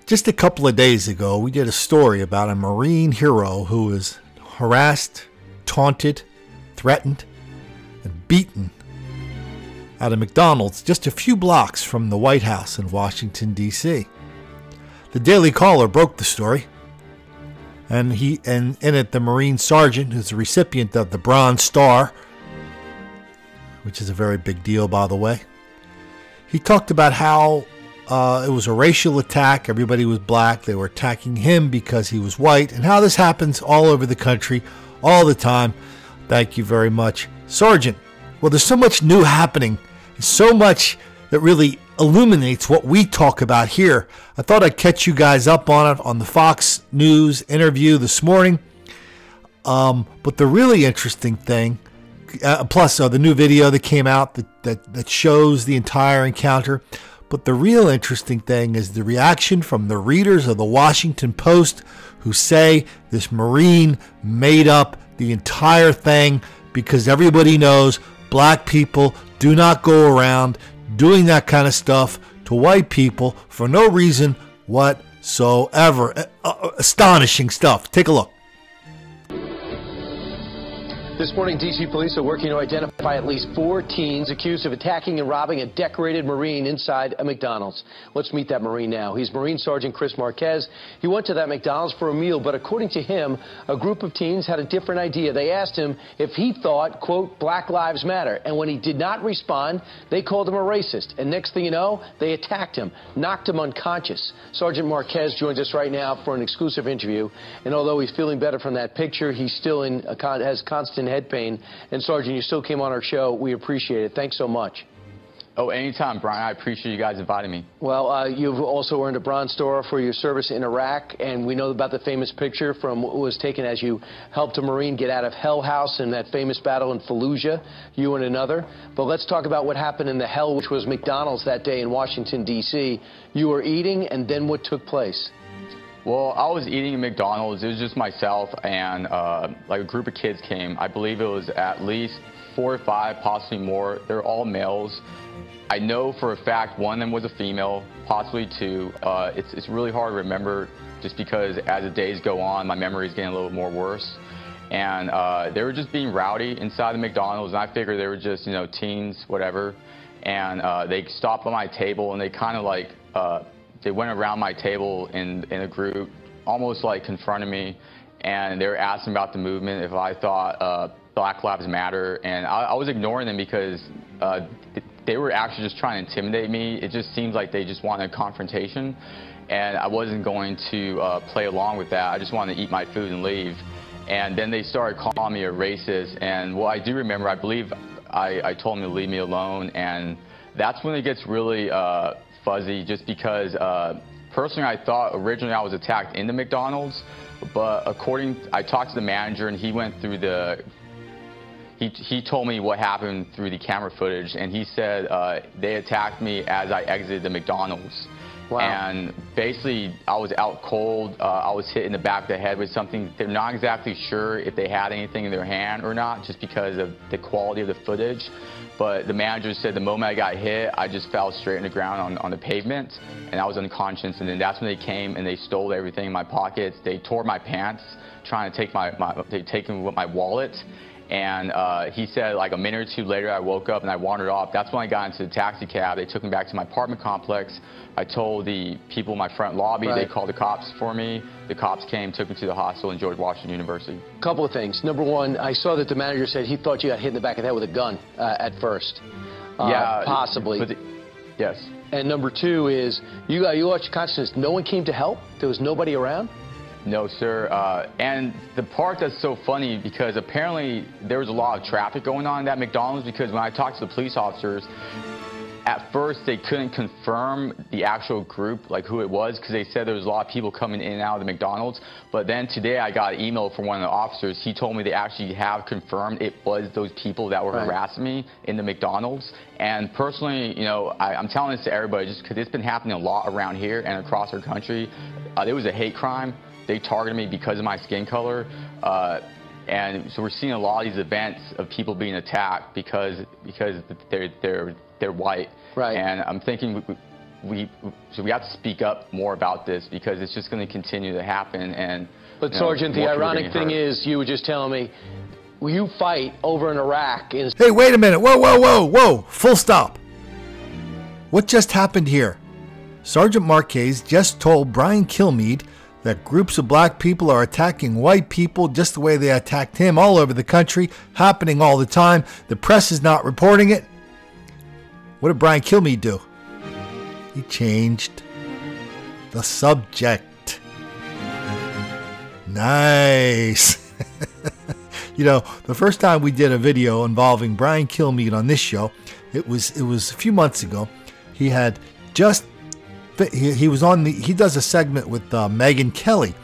Just a couple of days ago, we did a story about a Marine hero who was harassed, taunted, threatened, and beaten at a McDonald's just a few blocks from the White House in Washington, D.C. The Daily Caller broke the story, and in it, the Marine sergeant, who's the recipient of the Bronze Star, which is a very big deal, by the way, he talked about how it was a racial attack. Everybody was black. They were attacking him because he was white, and how this happens all over the country all the time. Thank you very much, Sergeant. Well, there's so much new happening, so much that really illuminates what we talk about here. I thought I'd catch you guys up on it on the Fox News interview this morning. But the really interesting thing, plus the new video that came out that shows the entire encounter. But the real interesting thing is the reaction from the readers of the Washington Post who say this Marine made up the entire thing because everybody knows black people do not go around doing that kind of stuff to white people for no reason whatsoever. Astonishing stuff. Take a look. This morning, D.C. police are working to identify at least 4 teens accused of attacking and robbing a decorated Marine inside a McDonald's. Let's meet that Marine now. He's Marine Sergeant Chris Marquez. He went to that McDonald's for a meal, but according to him, a group of teens had a different idea. They asked him if he thought, quote, Black Lives Matter. And when he did not respond, they called him a racist. And next thing you know, they attacked him, knocked him unconscious. Sergeant Marquez joins us right now for an exclusive interview. And although he's feeling better from that picture, he's still has constant head pain. And Sergeant, you still came on our show. We appreciate it. Thanks so much. Oh, anytime, Brian. I appreciate you guys inviting me. Well, you've also earned a Bronze Star for your service in Iraq, and we know about the famous picture from what was taken as you helped a Marine get out of Hell House in that famous battle in Fallujah, you and another. But let's talk about what happened in the Hell, which was McDonald's that day in Washington, D.C. You were eating, and then what took place? Well, I was eating at McDonald's. It was just myself and like a group of kids came. I believe it was at least 4 or 5, possibly more. They're all males. I know for a fact one of them was a female, possibly 2. It's really hard to remember just because as the days go on, my memory is getting a little more worse. And they were just being rowdy inside the McDonald's, and I figured they were just, you know, teens, whatever. And they stopped by my table, and they kind of like, they went around my table in a group, almost like confronted me, and they were asking about the movement, if I thought Black Lives Matter, and I was ignoring them because they were actually just trying to intimidate me. It just seems like they just wanted a confrontation, and I wasn't going to play along with that. I just wanted to eat my food and leave. And then they started calling me a racist, and what I do remember, I believe I told them to leave me alone, and that's when it gets really fuzzy, just because personally I thought originally I was attacked in the McDonald's, but I talked to the manager, and he went through he told me what happened through the camera footage, and he said they attacked me as I exited the McDonald's. Wow. And basically I was out cold. I was hit in the back of the head with something. They're not exactly sure if they had anything in their hand or not, just because of the quality of the footage. But the manager said the moment I got hit, I just fell straight on the ground on the pavement, and I was unconscious. And then that's when they came and they stole everything in my pockets. They tore my pants, trying to take my wallet. And he said like a minute or 2 later I woke up and I wandered off. That's when I got into the taxi cab. They took me back to my apartment complex. I told the people in my front lobby. Right. They called the cops for me. The cops came, took me to the hospital in George Washington University. Couple of things. Number one, I saw that the manager said he thought you got hit in the back of the head with a gun at first. Yeah. Possibly. Yes. And number 2 is you lost your consciousness. No one came to help? There was nobody around? No, sir. And the part that's so funny, because apparently there was a lot of traffic going on in that McDonald's, because when I talked to the police officers, at first they couldn't confirm the actual group, like who it was, because they said there was a lot of people coming in and out of the McDonald's. But then today I got an email from one of the officers. He told me they actually have confirmed it was those people that were harassing me in the McDonald's. And personally, you know, I'm telling this to everybody just because it's been happening a lot around here and across our country. There was a hate crime. They targeted me because of my skin color, and so we're seeing a lot of these events of people being attacked because they're white. Right. And I'm thinking we have to speak up more about this because it's just going to continue to happen. And but Sergeant, the ironic thing is, you were just telling me, you fight over in Iraq. Hey, wait a minute! Whoa, whoa, whoa, whoa! Full stop! What just happened here? Sergeant Marquez just told Brian Kilmeade that groups of black people are attacking white people just the way they attacked him all over the country, happening all the time. The press is not reporting it. What did Brian Kilmeade do? He changed the subject. Nice. You know, the first time we did a video involving Brian Kilmeade on this show, it was a few months ago. He had just he was on he does a segment with Megyn Kelly,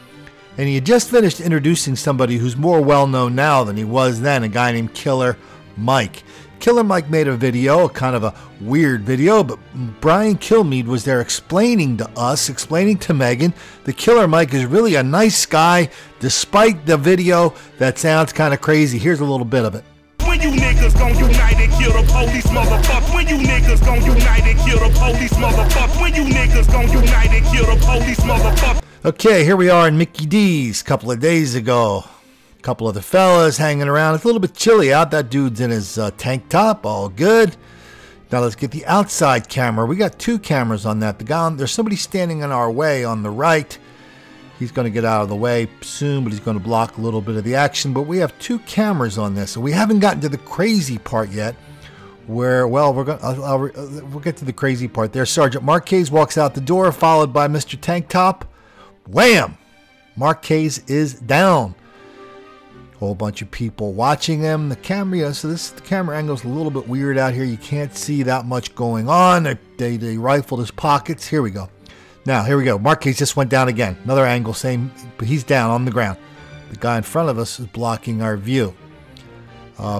and he had just finished introducing somebody who's more well known now than he was then, a guy named Killer Mike. Killer Mike made a video, kind of a weird video, but Brian Kilmeade was there explaining to us, explaining to Megyn, that Killer Mike is really a nice guy, despite the video that sounds kind of crazy. Here's a little bit of it. When you niggas gon' unite and kill the police, motherfucker. When you niggas gon' unite and kill the police, motherfucker. When you niggas gon' unite and kill the police, motherfucker. Okay, here we are in Mickey D's a couple of days ago. A couple of the fellas hanging around. It's a little bit chilly out. That dude's in his tank top, all good. Now let's get the outside camera. We got two cameras on that. There's somebody standing in our way on the right. He's going to get out of the way soon, but he's going to block a little bit of the action. But we have two cameras on this, so we haven't gotten to the crazy part yet. Where, well, we'll get to the crazy part there. Sergeant Marquez walks out the door, followed by Mr. Tank Top. Wham! Marquez is down. Whole bunch of people watching him. The camera, the camera angle's a little bit weird out here. You can't see that much going on. They rifled his pockets. Here we go. Now, here we go. Marquez just went down again. Another angle, same, but he's down on the ground. The guy in front of us is blocking our view.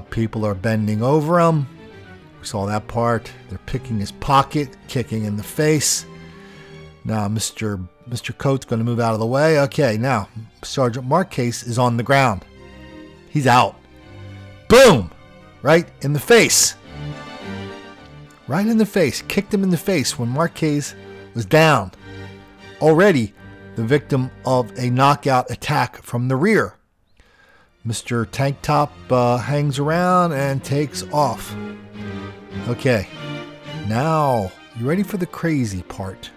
People are bending over him. We saw that part. They're picking his pocket, kicking in the face. Now, Mr. Coate's going to move out of the way. Okay, now, Sergeant Marquez is on the ground. He's out. Boom! Right in the face. Right in the face. Kicked him in the face when Marquez was down. Already the victim of a knockout attack from the rear. Mr. Tank Top hangs around and takes off. Okay, now you ready for the crazy part?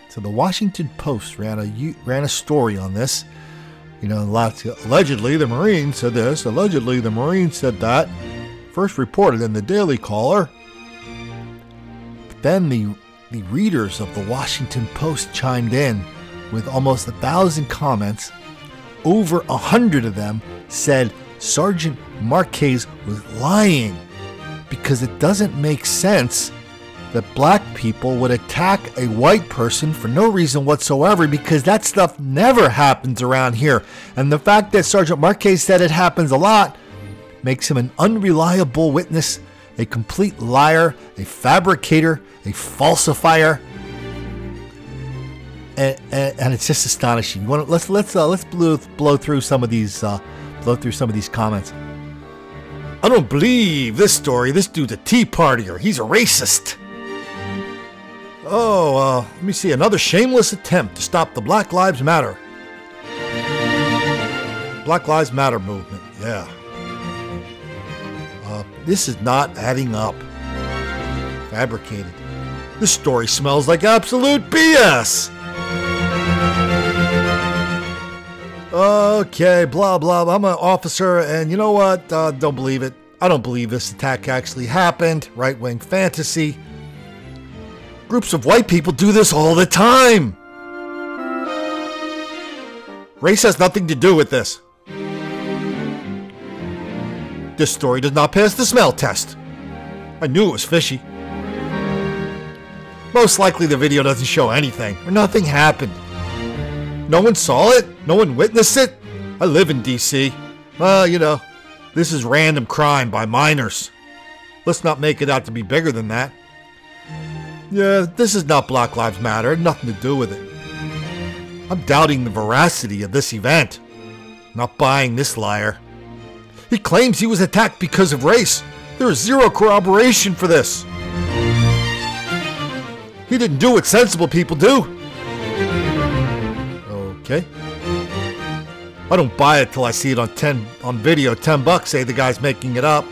So the Washington Post ran a story on this. You know, allegedly the Marine said this, allegedly the Marine said that. First reported in the Daily Caller. But then the readers of the Washington Post chimed in with almost 1,000 comments. Over 100 of them said Sergeant Marquez was lying because it doesn't make sense that black people would attack a white person for no reason whatsoever, because that stuff never happens around here. And the fact that Sergeant Marquez said it happens a lot makes him an unreliable witness, a complete liar, a fabricator, a falsifier, and it's just astonishing. Let's blow through some of these comments. I don't believe this story. This dude's a Tea Partier. He's a racist. Oh, let me see. Another shameless attempt to stop the Black Lives Matter. Black Lives Matter movement. Yeah. This is not adding up. Fabricated. This story smells like absolute BS. Okay, blah, blah. I'm an officer, and you know what? Don't believe it. I don't believe this attack actually happened. Right-wing fantasy. Groups of white people do this all the time. Race has nothing to do with this. This story does not pass the smell test. I knew it was fishy. Most likely the video doesn't show anything, or nothing happened. No one saw it? No one witnessed it? I live in D.C. Well, you know, this is random crime by minors. Let's not make it out to be bigger than that. Yeah, this is not Black Lives Matter. Nothing to do with it. I'm doubting the veracity of this event. Not buying this liar. He claims he was attacked because of race. There is zero corroboration for this. He didn't do what sensible people do. Okay. I don't buy it till I see it on video. $10, say the guy's making it up.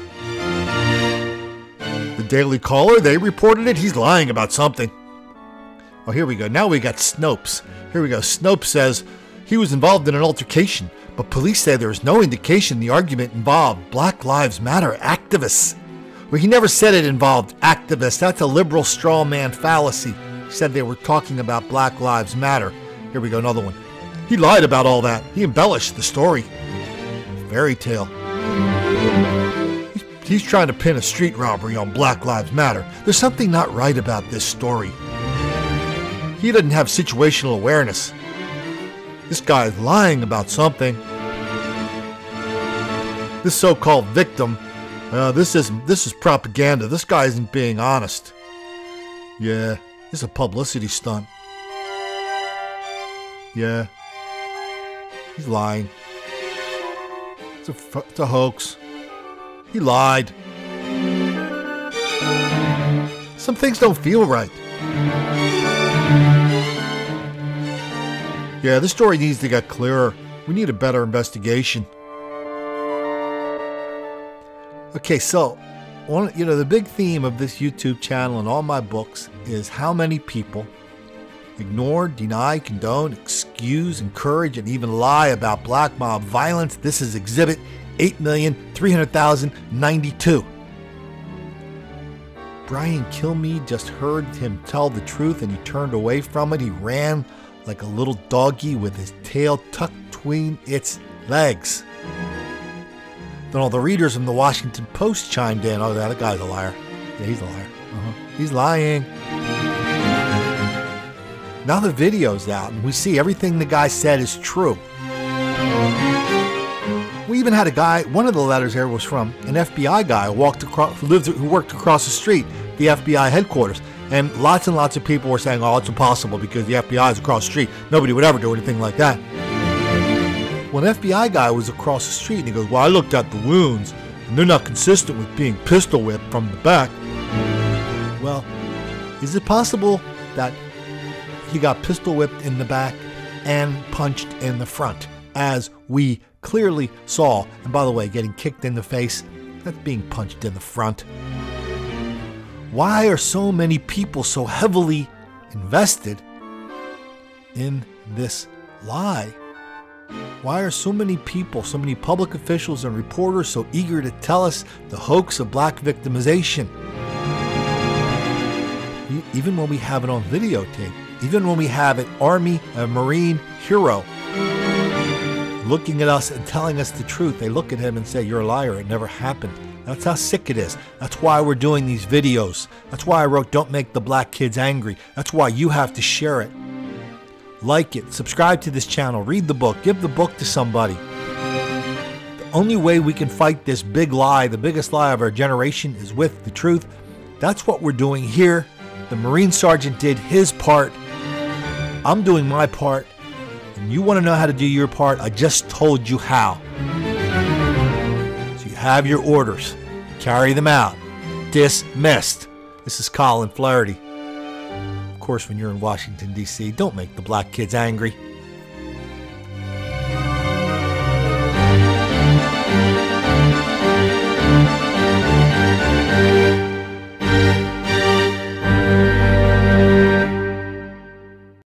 The Daily Caller, they reported it. He's lying about something. Oh, here we go. Now we got Snopes. Here we go. Snopes says he was involved in an altercation, but police say there is no indication the argument involved Black Lives Matter activists. Well, he never said it involved activists. That's a liberal straw man fallacy. He said they were talking about Black Lives Matter. Here we go, another one. He lied about all that. He embellished the story. Fairy tale. He's trying to pin a street robbery on Black Lives Matter. There's something not right about this story. He doesn't have situational awareness. This guy is lying about something. This so-called victim, this is propaganda. This guy isn't being honest. Yeah, it's a publicity stunt. Yeah, he's lying. It's a hoax. He lied. Some things don't feel right. Yeah, this story needs to get clearer. We need a better investigation. Okay, so, the big theme of this YouTube channel and all my books is how many people ignore, deny, condone, excuse, encourage, and even lie about black mob violence. This is Exhibit 8,300,092. Brian Kilmeade just heard him tell the truth and he turned away from it. He ran like a little doggy with his tail tucked between its legs. Then all the readers from the Washington Post chimed in. Oh, that guy's a liar. Yeah, he's a liar. He's lying. Now the video's out and we see everything the guy said is true. We even had a guy, one of the letters here was from an FBI guy who worked across the street, the FBI headquarters. And lots of people were saying, oh, it's impossible because the FBI is across the street. Nobody would ever do anything like that. Well, an FBI guy was across the street and he goes, well, I looked at the wounds and they're not consistent with being pistol whipped from the back. Well, is it possible that he got pistol whipped in the back and punched in the front, as we clearly saw? And by the way, getting kicked in the face, that's being punched in the front. Why are so many people so heavily invested in this lie? Why are so many people, so many public officials and reporters so eager to tell us the hoax of black victimization? Even when we have it on videotape, even when we have an Army, a Marine hero looking at us and telling us the truth, they look at him and say, you're a liar, it never happened. That's how sick it is. That's why we're doing these videos. That's why I wrote Don't Make the Black Kids Angry. That's why you have to share it. Like it, subscribe to this channel, read the book, give the book to somebody. The only way we can fight this big lie, the biggest lie of our generation, is with the truth. That's what we're doing here. The Marine Sergeant did his part. I'm doing my part. And you want to know how to do your part? I just told you how. So you have your orders. Carry them out. Dismissed. This is Colin Flaherty. Of course, when you're in Washington, D.C., don't make the black kids angry.